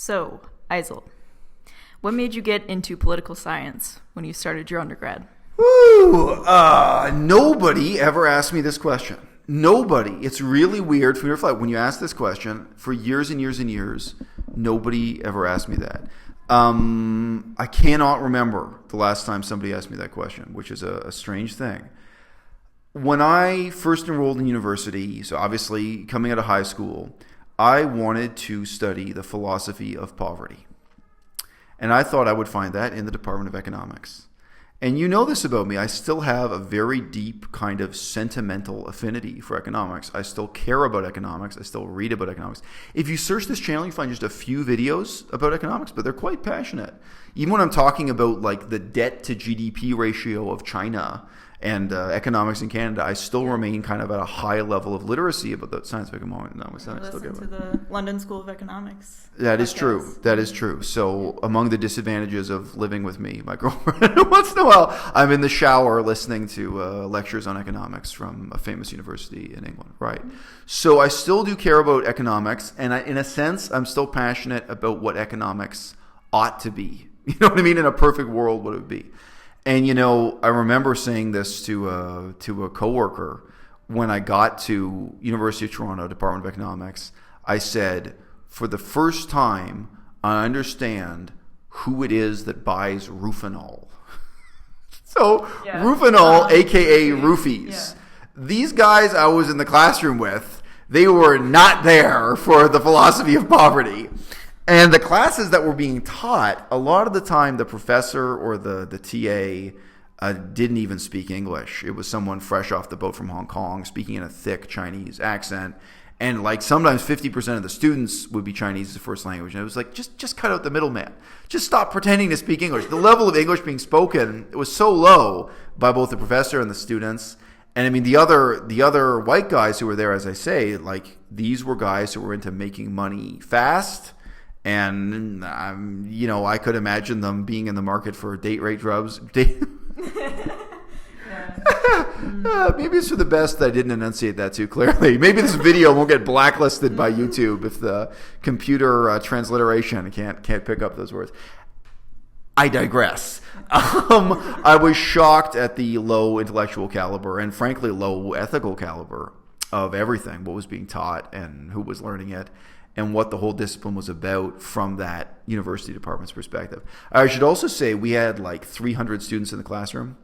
So, Eisel, what made you get into political science when you started your undergrad? Woo! Nobody ever asked me this question. Nobody. It's really weird for me to reflect. When you ask this question, for years and years and years, nobody ever asked me that. I cannot remember the last time somebody asked me that question, which is a strange thing. When I first enrolled in university, so obviously coming out of high school, I wanted to study the philosophy of poverty. And I thought I would find that in the Department of Economics. And you know this about me, I still have a very deep kind of sentimental affinity for economics. I still care about economics. I still read about economics. If you search this channel, you find just a few videos about economics, but they're quite passionate. Even when I'm talking about like the debt to GDP ratio of China and economics in Canada, I still remain kind of at a high level of literacy about the scientific economics. Listen to the London School of Economics. That is true. That is true. So among the disadvantages of living with me, my girlfriend, once in a while, I'm in the shower listening to lectures on economics from a famous university in England. Right. So I still do care about economics. And in a sense, I'm still passionate about what economics ought to be. You know what I mean? In a perfect world, what it would be. And, you know, I remember saying this to a coworker when I got to University of Toronto, Department of Economics. I said, for the first time, I understand who it is that buys Rufinol. So, yeah. Rufinol, a.k.a. roofies. Yeah. These guys I was in the classroom with, they were not there for the philosophy of poverty. And the classes that were being taught, a lot of the time the professor or the TA didn't even speak English. It was someone fresh off the boat from Hong Kong speaking in a thick Chinese accent. And like sometimes 50% of the students would be Chinese as a first language. And it was like, just cut out the middleman. Just stop pretending to speak English. The level of English being spoken, it was so low by both the professor and the students. And I mean, the other white guys who were there, as I say, like these were guys who were into making money fast. And, you know, I could imagine them being in the market for date rate drugs. Maybe it's for the best that I didn't enunciate that too clearly. Maybe this video won't get blacklisted by YouTube if the computer transliteration can't pick up those words. I digress. I was shocked at the low intellectual caliber and, frankly, low ethical caliber of everything, what was being taught and who was learning it, and what the whole discipline was about from that university department's perspective. I should also say we had like 300 students in the classroom.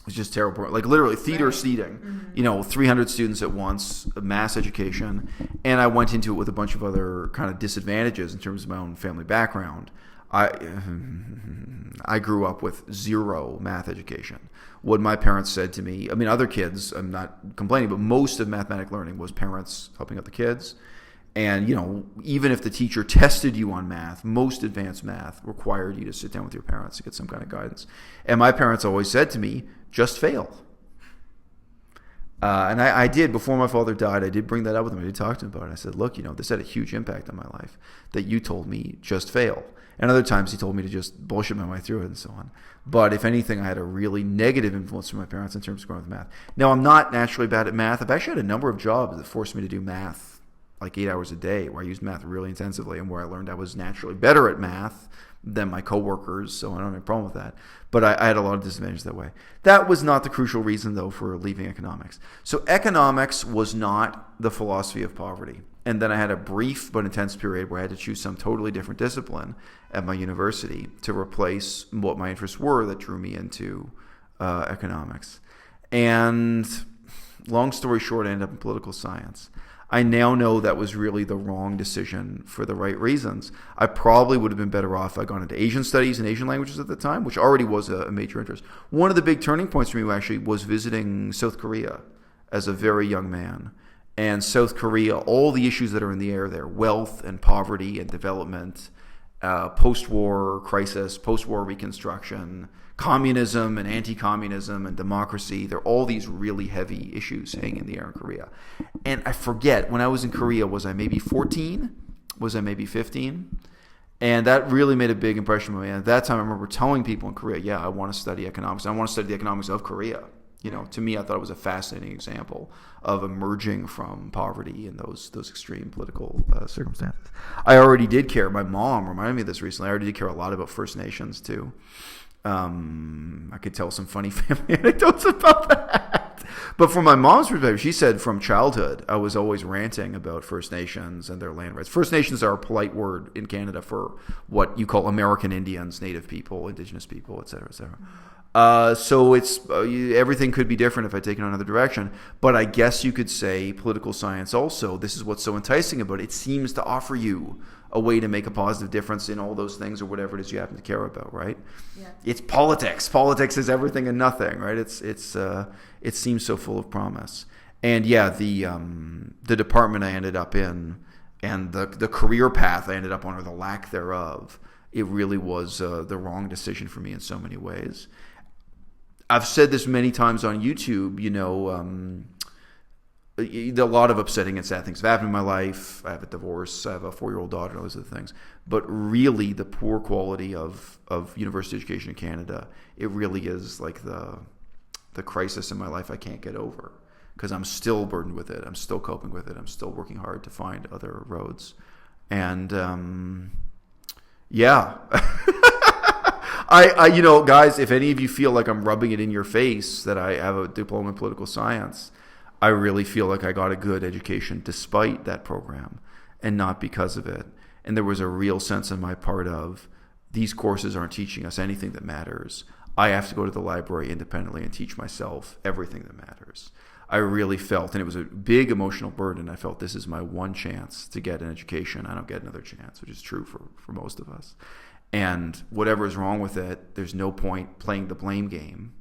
It was just terrible. Like literally theater seating, you know, 300 students at once, mass education. And I went into it with a bunch of other kind of disadvantages in terms of my own family background. I grew up with zero math education. What my parents said to me, I mean, other kids, I'm not complaining, but most of mathematic learning was parents helping out the kids. And, you know, even if the teacher tested you on math, most advanced math required you to sit down with your parents to get some kind of guidance. And my parents always said to me, just fail. And I did, before my father died, I did bring that up with him. I did talk to him about it. I said, look, you know, this had a huge impact on my life, that you told me just fail. And other times he told me to just bullshit my way through it and so on. But if anything, I had a really negative influence from my parents in terms of going with math. Now, I'm not naturally bad at math. I've actually had a number of jobs that forced me to do math like 8 hours a day, where I used math really intensively and where I learned I was naturally better at math than my coworkers, so I don't have a problem with that. But I had a lot of disadvantages that way. That was not the crucial reason, though, for leaving economics. So economics was not the philosophy of poverty. And then I had a brief but intense period where I had to choose some totally different discipline at my university to replace what my interests were that drew me into economics. And long story short, I ended up in political science. I now know that was really the wrong decision for the right reasons. I probably would have been better off if I'd gone into Asian studies and Asian languages at the time, which already was a major interest. One of the big turning points for me actually was visiting South Korea as a very young man. And South Korea, all the issues that are in the air there, wealth and poverty and development, post-war crisis, post-war reconstruction, communism and anti-communism and democracy, they're all these really heavy issues hanging in the air in Korea. And I forget, when I was in Korea, was I maybe 14? Was I maybe 15? And that really made a big impression on me. And at that time, I remember telling people in Korea, yeah, I want to study economics. I want to study the economics of Korea. To me, I thought it was a fascinating example of emerging from poverty in those extreme political circumstances. I already did care. My mom reminded me of this recently. I already did care a lot about First Nations too. I could tell some funny family anecdotes about that. But from my mom's perspective, she said from childhood, I was always ranting about First Nations and their land rights. First Nations are a polite word in Canada for what you call American Indians, Native people, Indigenous people, et cetera, et cetera. So it's everything could be different if I take it another direction. But I guess you could say political science also, this is what's so enticing about it. It seems to offer you a way to make a positive difference in all those things or whatever it is you happen to care about, right? Yeah. It's politics. Politics is everything and nothing, right? It seems so full of promise. And yeah, the department I ended up in and the career path I ended up on, or the lack thereof, it really was the wrong decision for me in so many ways. I've said this many times on YouTube, a lot of upsetting and sad things have happened in my life. I have a divorce. I have a 4-year-old daughter. Those are the things. But really, the poor quality of university education in Canada, it really is like the crisis in my life I can't get over, because I'm still burdened with it. I'm still coping with it. I'm still working hard to find other roads. And yeah. I guys, if any of you feel like I'm rubbing it in your face that I have a diploma in political science, I really feel like I got a good education despite that program and not because of it. And there was a real sense on my part of, these courses aren't teaching us anything that matters. I have to go to the library independently and teach myself everything that matters. I really felt, and it was a big emotional burden, I felt this is my one chance to get an education. I don't get another chance, which is true for most of us. And whatever is wrong with it, there's no point playing the blame game.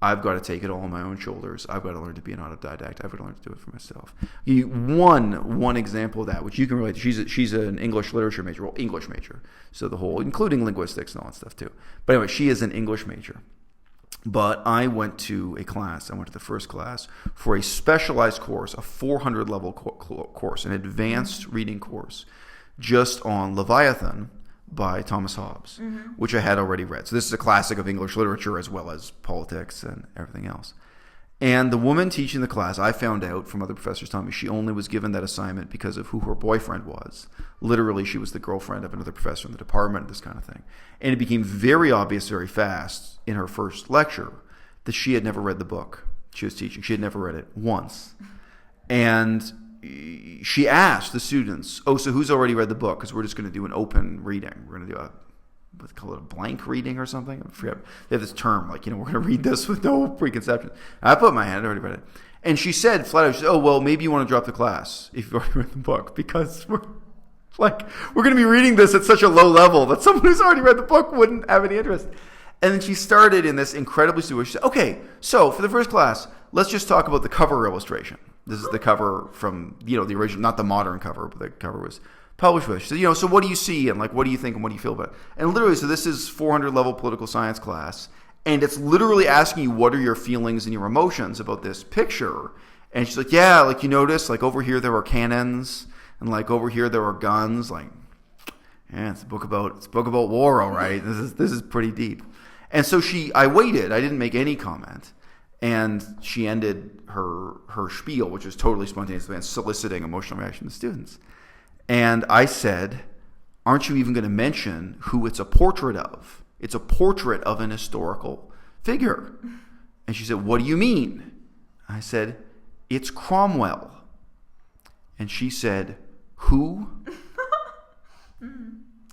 I've got to take it all on my own shoulders. I've got to learn to be an autodidact. I've got to learn to do it for myself. One example of that, which you can relate to, she's an English literature major, well, English major. So the whole, including linguistics and all that stuff too. But anyway, she is an English major. But I went to the first class for a specialized course, a 400 level course, an advanced reading course, just on Leviathan by Thomas Hobbes, which I had already read. So this is a classic of English literature as well as politics and everything else. And the woman teaching the class, I found out from other professors telling me, she only was given that assignment because of who her boyfriend was. Literally, she was the girlfriend of another professor in the department, this kind of thing. And it became very obvious very fast in her first lecture that she had never read the book she was teaching. She had never read it once. And she asked the students, so who's already read the book? Because we're just going to do an open reading. We're going to do what's called a blank reading or something. I forget. They have this term, like, we're going to read this with no preconceptions. I put my hand, I already read it. And she said flat out, she said, well, maybe you want to drop the class if you've already read the book, because we're going to be reading this at such a low level that someone who's already read the book wouldn't have any interest. And then she started in this incredibly stupid way. She said, okay, so for the first class, let's just talk about the cover illustration. This is the cover from, the original, not the modern cover, but the cover was published with. She said, so what do you see and what do you think and what do you feel about it? And literally, so this is 400 level political science class, and it's literally asking you what are your feelings and your emotions about this picture. And she's like, yeah, you notice, over here there are cannons, and over here there are guns. Yeah, it's a book about war, all right. This is pretty deep. And so I waited. I didn't make any comment. And she ended her spiel, which was totally spontaneous and soliciting emotional reaction to students. And I said, aren't you even going to mention who it's a portrait of? It's a portrait of an historical figure. And she said, what do you mean? I said, it's Cromwell. And she said, who?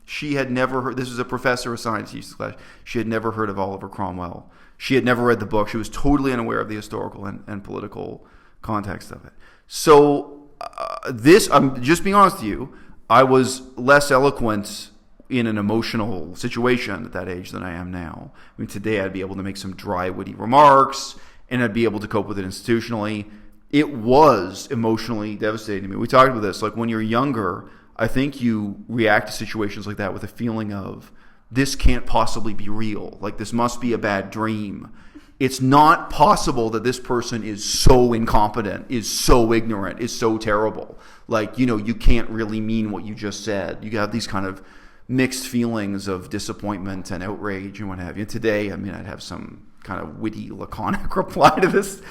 She had never heard, this was a professor of science class, she had never heard of Oliver Cromwell. She had never read the book. She was totally unaware of the historical and political context of it. So I'm just being honest with you, I was less eloquent in an emotional situation at that age than I am now. I mean, today I'd be able to make some dry, witty remarks, and I'd be able to cope with it institutionally. It was emotionally devastating to me. We talked about this. When you're younger, I think you react to situations like that with a feeling of, this can't possibly be real. This must be a bad dream. It's not possible that this person is so incompetent, is so ignorant, is so terrible. You can't really mean what you just said. You have these kind of mixed feelings of disappointment and outrage and what have you. Today, I'd have some kind of witty, laconic reply to this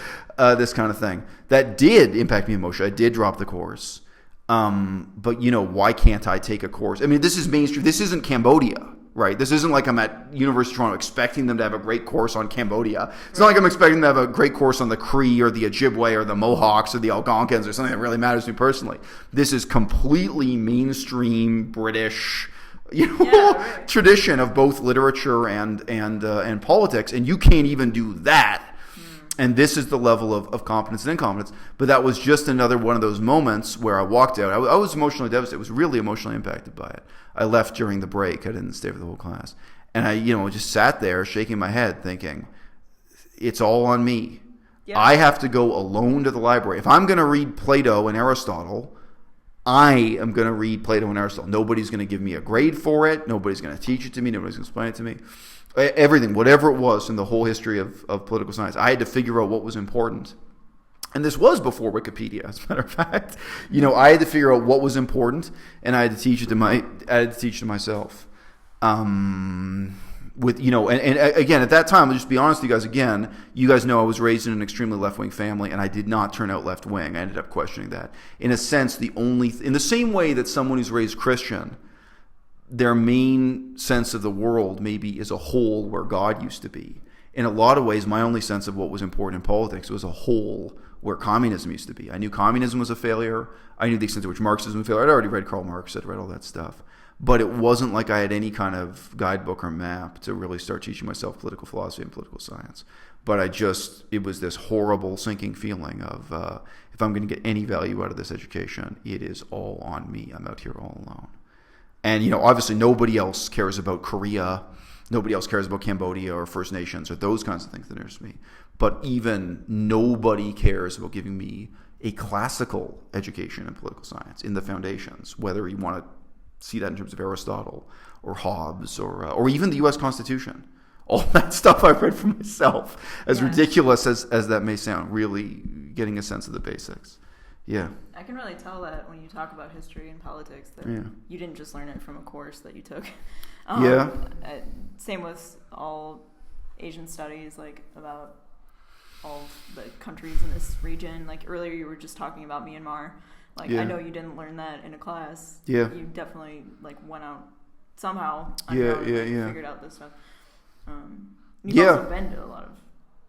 kind of thing. That did impact me emotionally. I did drop the course. But, why can't I take a course? I mean, this is mainstream. This isn't Cambodia, right? This isn't like I'm at University of Toronto expecting them to have a great course on Cambodia. It's not like I'm expecting them to have a great course on the Cree or the Ojibwe or the Mohawks or the Algonquins or something that really matters to me personally. This is completely mainstream British tradition of both literature and politics, and you can't even do that. And this is the level of competence and incompetence. But that was just another one of those moments where I walked out. I was emotionally devastated. I was really emotionally impacted by it. I left during the break. I didn't stay for the whole class. And I, just sat there shaking my head thinking, it's all on me. Yeah. I have to go alone to the library. If I'm going to read Plato and Aristotle, I am going to read Plato and Aristotle. Nobody's going to give me a grade for it. Nobody's going to teach it to me. Nobody's going to explain it to me. Everything, whatever it was in the whole history of political science, I had to figure out what was important. And this was before Wikipedia, as a matter of fact. I had to figure out what was important, and I had to teach it to myself. And again, at that time, I'll just be honest with you guys again. You guys know I was raised in an extremely left-wing family, and I did not turn out left-wing. I ended up questioning that. In a sense, in the same way that someone who's raised Christian, their main sense of the world maybe is a hole where God used to be. In a lot of ways, my only sense of what was important in politics was a hole where communism used to be. I knew communism was a failure. I knew the extent to which Marxism was a failure. I'd already read Karl Marx. I'd read all that stuff. But it wasn't like I had any kind of guidebook or map to really start teaching myself political philosophy and political science. But it was this horrible sinking feeling of, if I'm going to get any value out of this education, it is all on me. I'm out here all alone. And, obviously nobody else cares about Korea. Nobody else cares about Cambodia or First Nations or those kinds of things that interest me. But even nobody cares about giving me a classical education in political science in the foundations, whether you want to see that in terms of Aristotle or Hobbes or even the U.S. Constitution. All that stuff I've read for myself, as ridiculous as that may sound, really getting a sense of the basics. Yeah. I can really tell that when you talk about history and politics that you didn't just learn it from a course that you took. Same with all Asian studies, like about all the countries in this region. Like earlier you were just talking about Myanmar. Like I know you didn't learn that in a class. Yeah. You definitely went out somehow. Figured out this stuff. You've also been to a lot of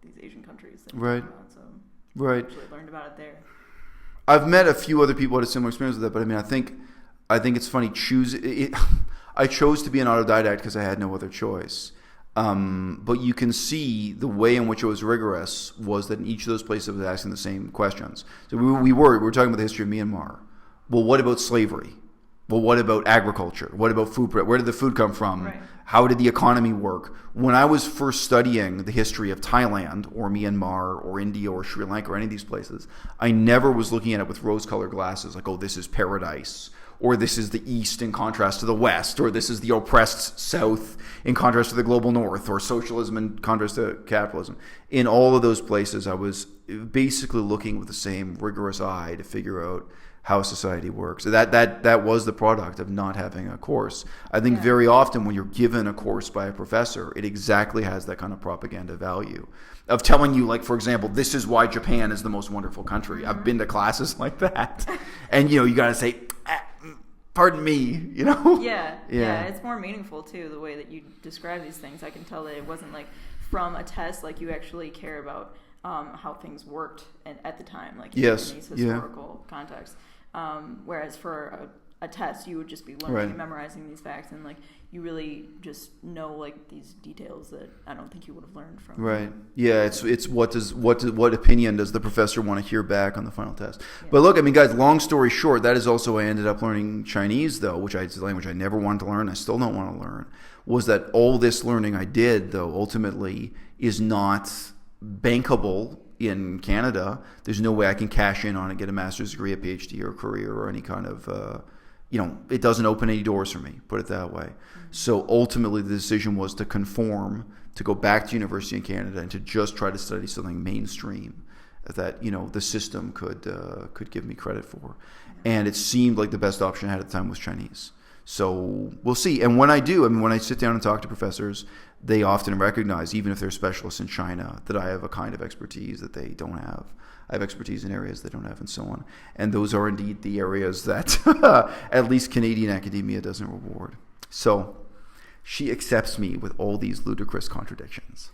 these Asian countries. That about, so you actually learned about it there. I've met a few other people who had a similar experience with that, but I mean, I think it's funny. I chose to be an autodidact because I had no other choice. But you can see the way in which it was rigorous was that in each of those places it was asking the same questions. So we were talking about the history of Myanmar. Well, what about slavery? Well, what about agriculture? What about food? Where did the food come from? Right. How did the economy work? When I was first studying the history of Thailand or Myanmar or India or Sri Lanka or any of these places, I never was looking at it with rose-colored glasses like, oh, this is paradise, or this is the East in contrast to the West, or this is the oppressed South in contrast to the global North, or socialism in contrast to capitalism. In all of those places, I was basically looking with the same rigorous eye to figure out how society works. That was the product of not having a course. I think very often when you're given a course by a professor, it exactly has that kind of propaganda value of telling you, like, for example, this is why Japan is the most wonderful country. I've been to classes like that. And, you got to say, pardon me, Yeah, it's more meaningful, too, the way that you describe these things. I can tell that it wasn't, like, from a test, like, you actually care about how things worked at the time, like in these historical contexts. Whereas for a test, you would just be learning and memorizing these facts, and like you really just know like these details that I don't think you would have learned from. Right. Yeah. It's what opinion does the professor want to hear back on the final test? Yeah. But look, I mean, guys, long story short, that is also I ended up learning Chinese though, which is a language I never wanted to learn. I still don't want to learn. Was that all this learning I did though ultimately is not bankable in Canada. There's no way I can cash in on it, get a master's degree, a PhD, or a career, or any kind of, it doesn't open any doors for me, put it that way. Mm-hmm. So ultimately the decision was to conform, to go back to university in Canada and to just try to study something mainstream that, the system could give me credit for. Mm-hmm. And it seemed like the best option I had at the time was Chinese. So we'll see. And when I do, when I sit down and talk to professors, they often recognize, even if they're specialists in China, that I have a kind of expertise that they don't have. I have expertise in areas they don't have, and so on. And those are indeed the areas that at least Canadian academia doesn't reward. So she accepts me with all these ludicrous contradictions.